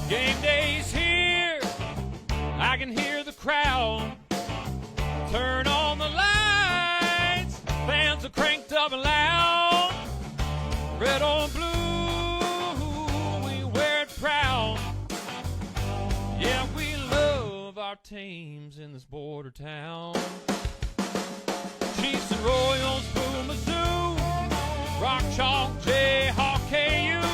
Game day's here, I can hear the crowd. Turn on the lights, fans are cranked up and loud. Red or blue, we wear it proud. Yeah, we love our teams in this border town. Chiefs and Royals, Boo Mizzou, Rock Chalk, Jayhawk, KU.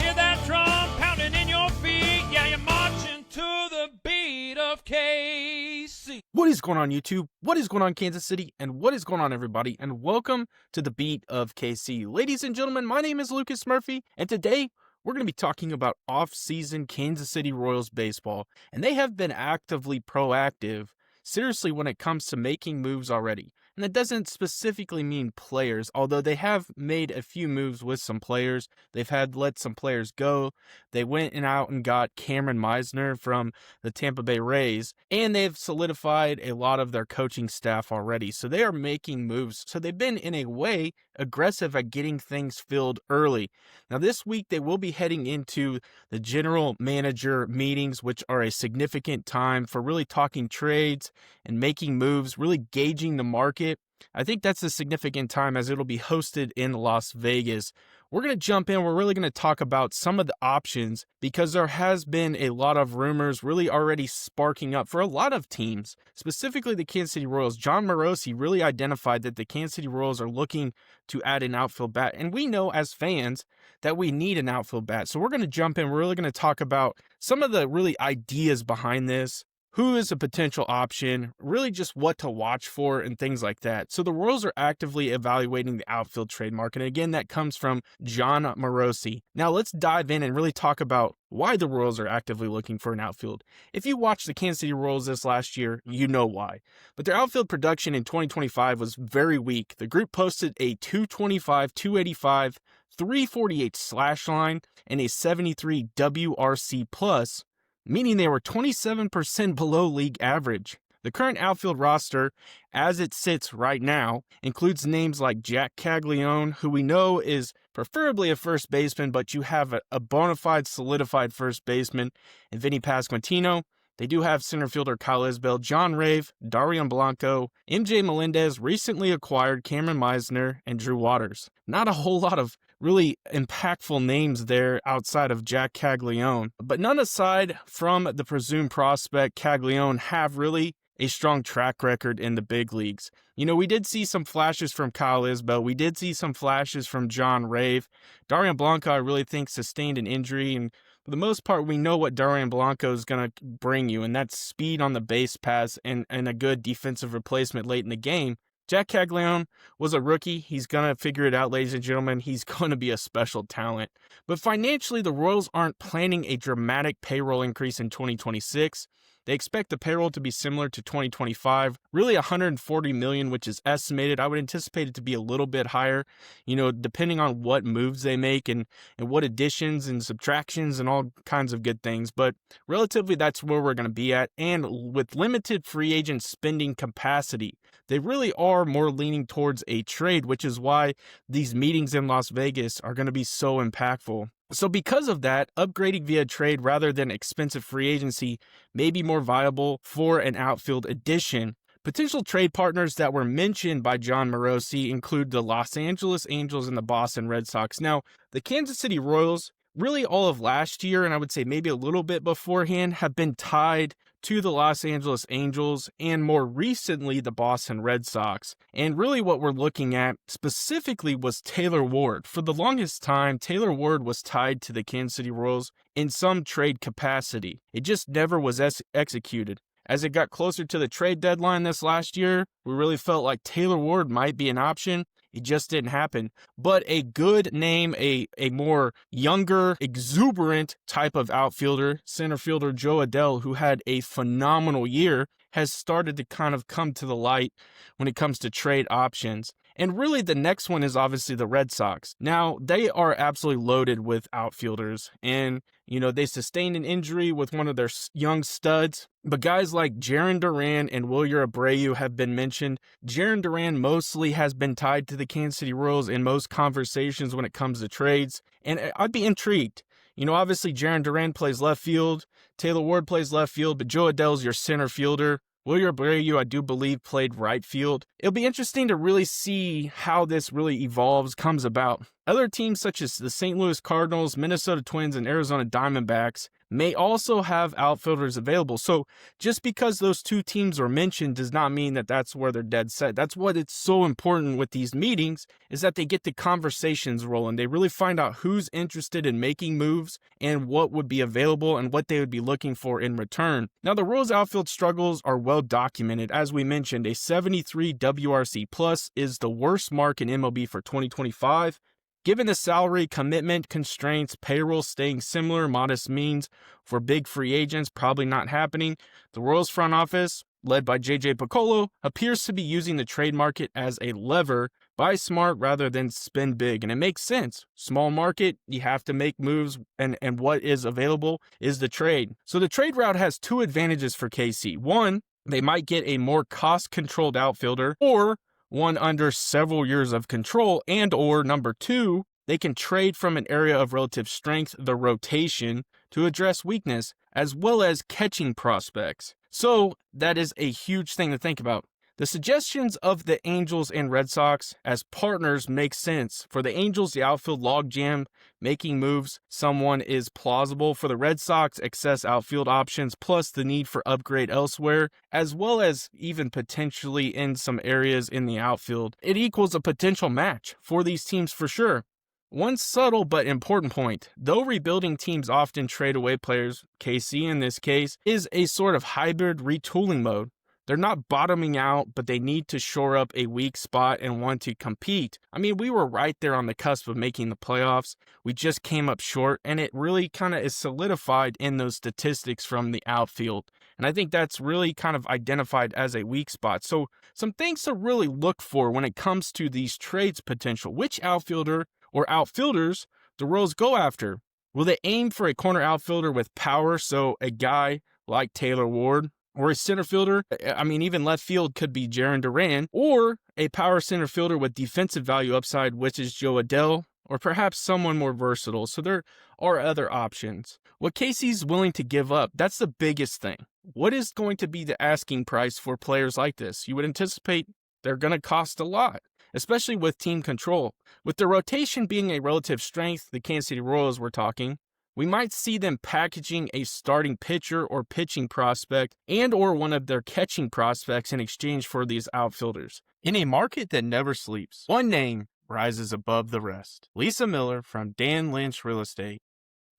Hear that drum pounding in your feet. Yeah, you're marching to the beat of KC. What is going on, YouTube? What is going on, Kansas City? And what is going on, everybody? And welcome to the beat of KC. Ladies and gentlemen, my name is Lucas Murphy, and today we're going to be talking about off-season Kansas City Royals baseball. And they have been actively proactive, seriously, when it comes to making moves already. And that doesn't specifically mean players, although they have made a few moves with some players. They've had let some players go. They went out and got Cameron Meisner from the Tampa Bay Rays, and they've solidified a lot of their coaching staff already. So they are making moves. So they've been, in a way, aggressive at getting things filled early. Now, this week, they will be heading into the general manager meetings, which are a significant time for really talking trades and making moves, really gauging the market. I think that's a significant time as it'll be hosted in Las Vegas. We're going to jump in. We're really going to talk about some of the options because there has been a lot of rumors really already sparking up for a lot of teams, specifically the Kansas City Royals. Jon Morosi really identified that the Kansas City Royals are looking to add an outfield bat. And we know as fans that we need an outfield bat. So we're going to jump in. We're really going to talk about some of the really ideas behind this. Who is a potential option, really just what to watch for and things like that. So the Royals are actively evaluating the outfield trade market. And again, that comes from Jon Morosi. Now let's dive in and really talk about why the Royals are actively looking for an outfield. If you watched the Kansas City Royals this last year, you know why. But their outfield production in 2025 was very weak. The group posted a 225, 285, 348 slash line and a 73 WRC plus, meaning they were 27% below league average. The current outfield roster, as it sits right now, includes names like Jack Caglione, who we know is preferably a first baseman, but you have a bona fide solidified first baseman in Vinny Pasquantino. They do have center fielder Kyle Isbell, John Rave, Darian Blanco, MJ Melendez, recently acquired Cameron Meisner, and Drew Waters. Not a whole lot of really impactful names there outside of Jack Caglione. But none aside from the presumed prospect, Caglione have really a strong track record in the big leagues. You know, we did see some flashes from Kyle Isbell. We did see some flashes from John Rave. Darian Blanco, I really think, sustained an injury, and for the most part, we know what Darian Blanco is going to bring you, and that's speed on the base pass and a good defensive replacement late in the game. Jack Caglione was a rookie. He's going to figure it out, ladies and gentlemen. He's going to be a special talent. But financially, the Royals aren't planning a dramatic payroll increase in 2026. They expect the payroll to be similar to 2025, really $140 million, which is estimated. I would anticipate it to be a little bit higher, you know, depending on what moves they make and what additions and subtractions and all kinds of good things. But relatively, that's where we're going to be at. And with limited free agent spending capacity, they really are more leaning towards a trade, which is why these meetings in Las Vegas are going to be so impactful. So because of that, upgrading via trade rather than expensive free agency may be more viable for an outfield addition. Potential trade partners that were mentioned by Jon Morosi include the Los Angeles Angels and the Boston Red Sox. Now, the Kansas City Royals, really all of last year, and I would say maybe a little bit beforehand, have been tied to the Los Angeles Angels and more recently the Boston Red Sox. And really what we're looking at specifically was Taylor Ward. For the longest time, Taylor Ward was tied to the Kansas City Royals in some trade capacity. It just never was executed. As it got closer to the trade deadline this last year, we really felt like Taylor Ward might be an option. It just didn't happen. But a good name, a more younger, exuberant type of outfielder, center fielder Joe Adell, who had a phenomenal year, has started to kind of come to the light when it comes to trade options. And really the next one is obviously the Red Sox. Now, they are absolutely loaded with outfielders. And, you know, they sustained an injury with one of their young studs. But guys like Jarren Duran and Wilyer Abreu have been mentioned. Jarren Duran mostly has been tied to the Kansas City Royals in most conversations when it comes to trades. And I'd be intrigued. You know, obviously Jarren Duran plays left field, Taylor Ward plays left field, but Joe Adell's your center fielder. Wilyer Abreu, I do believe, played right field. It'll be interesting to really see how this really evolves, comes about. Other teams such as the St. Louis Cardinals, Minnesota Twins, and Arizona Diamondbacks may also have outfielders available. So just because those two teams are mentioned does not mean that that's where they're dead set. That's what it's so important with these meetings, is that they get the conversations rolling. They really find out who's interested in making moves and what would be available and what they would be looking for in return. Now, the Royals outfield struggles are well documented. As we mentioned, a 73 WRC plus is the worst mark in MLB for 2025. Given the salary, commitment, constraints, payroll staying similar, modest means for big free agents probably not happening, the Royals front office, led by JJ Picollo, appears to be using the trade market as a lever. Buy smart rather than spend big. And it makes sense. Small market, you have to make moves, and what is available is the trade. So the trade route has two advantages for KC. One, they might get a more cost-controlled outfielder, or one under several years of control, and or number two, they can trade from an area of relative strength, the rotation, to address weakness, as well as catching prospects. So that is a huge thing to think about. The suggestions of the Angels and Red Sox as partners make sense. For the Angels, the outfield logjam, making moves, someone is plausible. For the Red Sox, excess outfield options, plus the need for upgrade elsewhere, as well as even potentially in some areas in the outfield. It equals a potential match for these teams for sure. One subtle but important point, though rebuilding teams often trade away players, KC in this case, is a sort of hybrid retooling mode. They're not bottoming out, but they need to shore up a weak spot and want to compete. I mean, we were right there on the cusp of making the playoffs. We just came up short, and it really kind of is solidified in those statistics from the outfield. And I think that's really kind of identified as a weak spot. So some things to really look for when it comes to these trades potential. Which outfielder or outfielders the Royals go after? Will they aim for a corner outfielder with power, so a guy like Taylor Ward? Or a center fielder, I mean, even left field could be Jarren Duran, or a power center fielder with defensive value upside, which is Joe Adell, or perhaps someone more versatile. So there are other options. What KC's willing to give up, that's the biggest thing. What is going to be the asking price for players like this? You would anticipate they're going to cost a lot, especially with team control. With the rotation being a relative strength, the Kansas City Royals we're talking, we might see them packaging a starting pitcher or pitching prospect and or one of their catching prospects in exchange for these outfielders. In a market that never sleeps, one name rises above the rest. Lisa Miller from Dan Lynch Real Estate.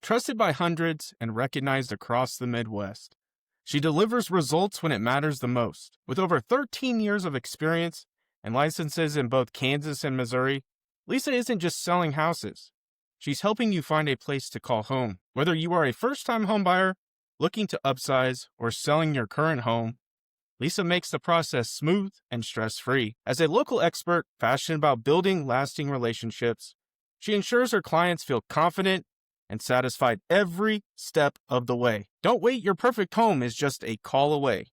Trusted by hundreds and recognized across the Midwest. She delivers results when it matters the most. With over 13 years of experience and licenses in both Kansas and Missouri, Lisa isn't just selling houses. She's helping you find a place to call home. Whether you are a first-time homebuyer, looking to upsize, or selling your current home, Lisa makes the process smooth and stress-free. As a local expert passionate about building lasting relationships, she ensures her clients feel confident and satisfied every step of the way. Don't wait, your perfect home is just a call away.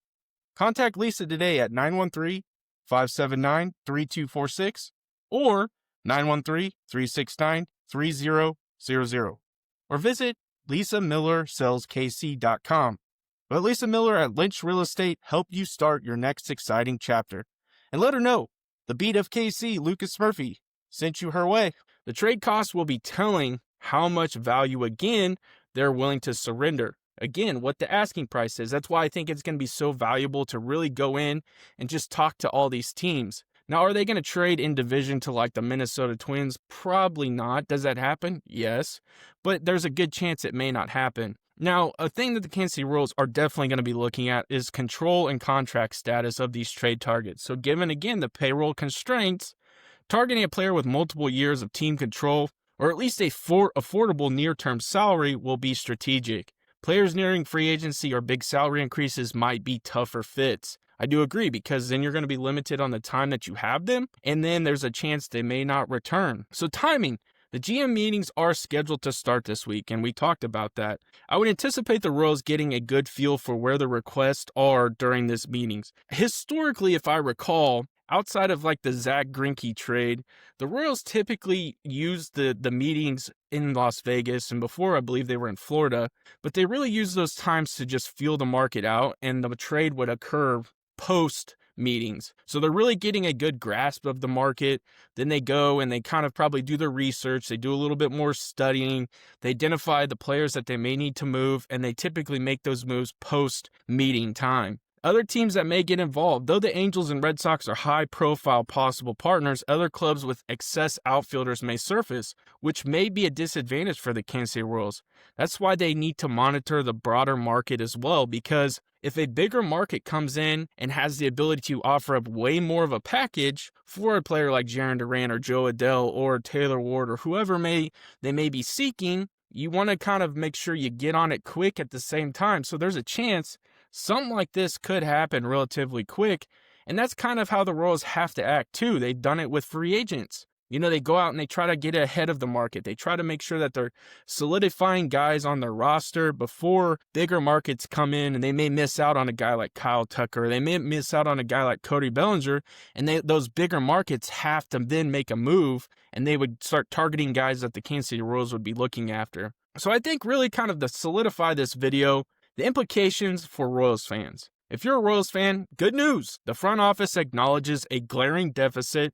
Contact Lisa today at 913-579-3246 or 913-369-3000 or visit lisamillersaleskc.com. Let Lisa Miller at Lynch Real Estate help you start your next exciting chapter. And let her know the beat of KC, Lucas Murphy, sent you her way. The trade cost will be telling how much value, again, they're willing to surrender. Again, what the asking price is. That's why I think it's going to be so valuable to really go in and just talk to all these teams. Now, are they going to trade in division to like the Minnesota Twins? Probably not. Does that happen? Yes. But there's a good chance it may not happen. Now, a thing that the Kansas City Royals are definitely going to be looking at is control and contract status of these trade targets. So given, again, the payroll constraints, targeting a player with multiple years of team control, or at least a affordable near-term salary, will be strategic. Players nearing free agency or big salary increases might be tougher fits. I do agree, because then you're going to be limited on the time that you have them, and then there's a chance they may not return. So timing. The GM meetings are scheduled to start this week, and we talked about that. I would anticipate the Royals getting a good feel for where the requests are during these meetings. Historically, if I recall, outside of like the Zach Greinke trade, the Royals typically use the meetings in Las Vegas, and before I believe they were in Florida, but they really use those times to just feel the market out, and the trade would occur post meetings. So they're really getting a good grasp of the market. Then they go and they kind of probably do their research. They do a little bit more studying. They identify the players that they may need to move, and they typically make those moves post meeting time. Other teams that may get involved, though the Angels and Red Sox are high-profile possible partners, other clubs with excess outfielders may surface, which may be a disadvantage for the Kansas City Royals. That's why they need to monitor the broader market as well, because if a bigger market comes in and has the ability to offer up way more of a package for a player like Jarren Duran or Joe Adell or Taylor Ward or whoever they may be seeking, you want to kind of make sure you get on it quick at the same time. So there's a chance something like this could happen relatively quick, and that's kind of how the Royals have to act too. They've done it with free agents. You know, they go out and they try to get ahead of the market. They try to make sure that they're solidifying guys on their roster before bigger markets come in, and they may miss out on a guy like Kyle Tucker. They may miss out on a guy like Cody Bellinger, and those bigger markets have to then make a move, and they would start targeting guys that the Kansas City Royals would be looking after. So I think really kind of to solidify this video, the implications for Royals fans. If you're a Royals fan, good news. The front office acknowledges a glaring deficit,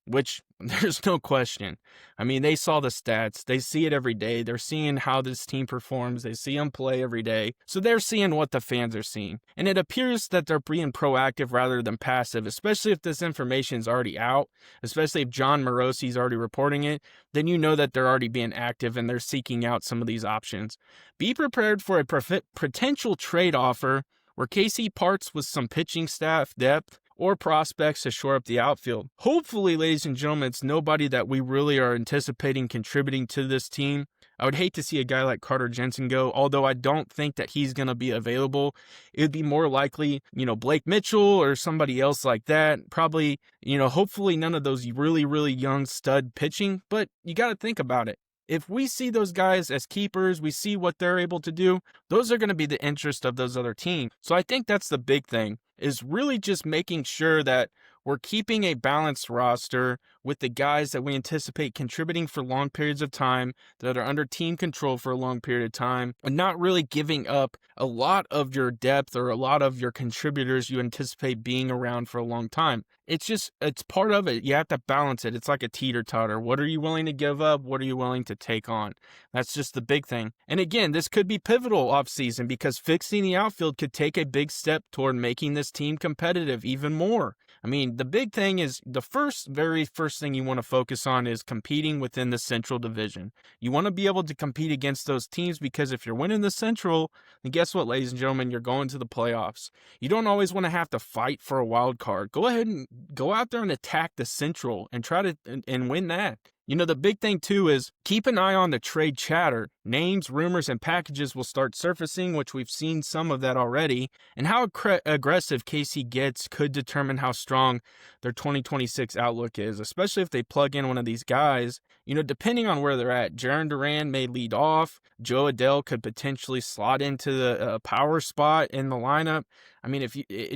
which there's no question. I mean, they saw the stats. They see it every day. They're seeing how this team performs. They see them play every day. So they're seeing what the fans are seeing. And it appears that they're being proactive rather than passive, especially if this information is already out, especially if John Morosi is already reporting it, then you know that they're already being active and they're seeking out some of these options. Be prepared for a potential trade offer where KC parts with some pitching staff depth or prospects to shore up the outfield. Hopefully, ladies and gentlemen, it's nobody that we really are anticipating contributing to this team. I would hate to see a guy like Carter Jensen go, although I don't think that he's going to be available. It would be more likely, Blake Mitchell or somebody else like that. Probably, hopefully none of those really, really young stud pitching, but you got to think about it. If we see those guys as keepers, we see what they're able to do, those are going to be the interest of those other teams. So I think that's the big thing, is really just making sure that we're keeping a balanced roster with the guys that we anticipate contributing for long periods of time, that are under team control for a long period of time, and not really giving up a lot of your depth or a lot of your contributors you anticipate being around for a long time. It's part of it. You have to balance it. It's like a teeter-totter. What are you willing to give up? What are you willing to take on? That's just the big thing. And again, this could be pivotal offseason because fixing the outfield could take a big step toward making this team competitive even more. I mean, the big thing is the very first thing you want to focus on is competing within the Central Division. You want to be able to compete against those teams because if you're winning the Central, then guess what, ladies and gentlemen, you're going to the playoffs. You don't always want to have to fight for a wild card. Go ahead and go out there and attack the Central and try to and win that. The big thing, too, is keep an eye on the trade chatter. Names, rumors, and packages will start surfacing, which we've seen some of that already. And how aggressive KC gets could determine how strong their 2026 outlook is, especially if they plug in one of these guys. Depending on where they're at, Jarren Duran may lead off. Joe Adell could potentially slot into the power spot in the lineup. I mean,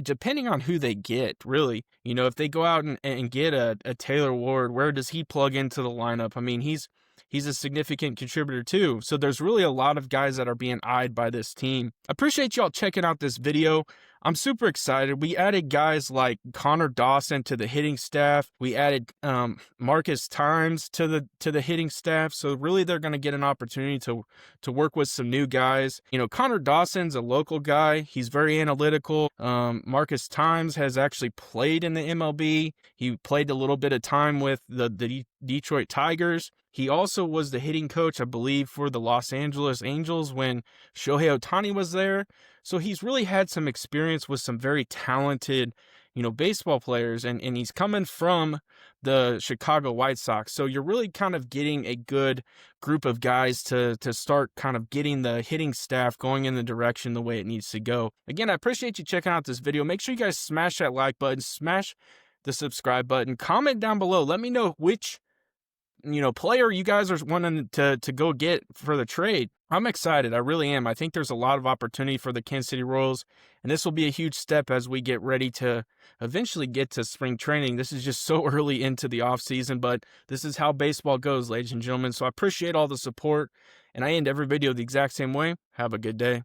depending on who they get, really, if they go out and get a Taylor Ward, where does he plug into the lineup? I mean, he's a significant contributor too. So there's really a lot of guys that are being eyed by this team. Appreciate y'all checking out this video. I'm super excited. We added guys like Connor Dawson to the hitting staff. We added Marcus Times to the hitting staff. So really they're going to get an opportunity to work with some new guys. Connor Dawson's a local guy. He's very analytical. Marcus Times has actually played in the MLB. He played a little bit of time with the Detroit Tigers. He also was the hitting coach, I believe, for the Los Angeles Angels when Shohei Ohtani was there. So he's really had some experience with some very talented, baseball players, and he's coming from the Chicago White Sox. So you're really kind of getting a good group of guys to start kind of getting the hitting staff going in the direction the way it needs to go. Again, I appreciate you checking out this video. Make sure you guys smash that like button, smash the subscribe button, comment down below. Let me know which player you guys are wanting to go get for the trade, I'm excited. I really am. I think there's a lot of opportunity for the Kansas City Royals, and this will be a huge step as we get ready to eventually get to spring training. This is just so early into the offseason, but this is how baseball goes, ladies and gentlemen. So I appreciate all the support, and I end every video the exact same way. Have a good day.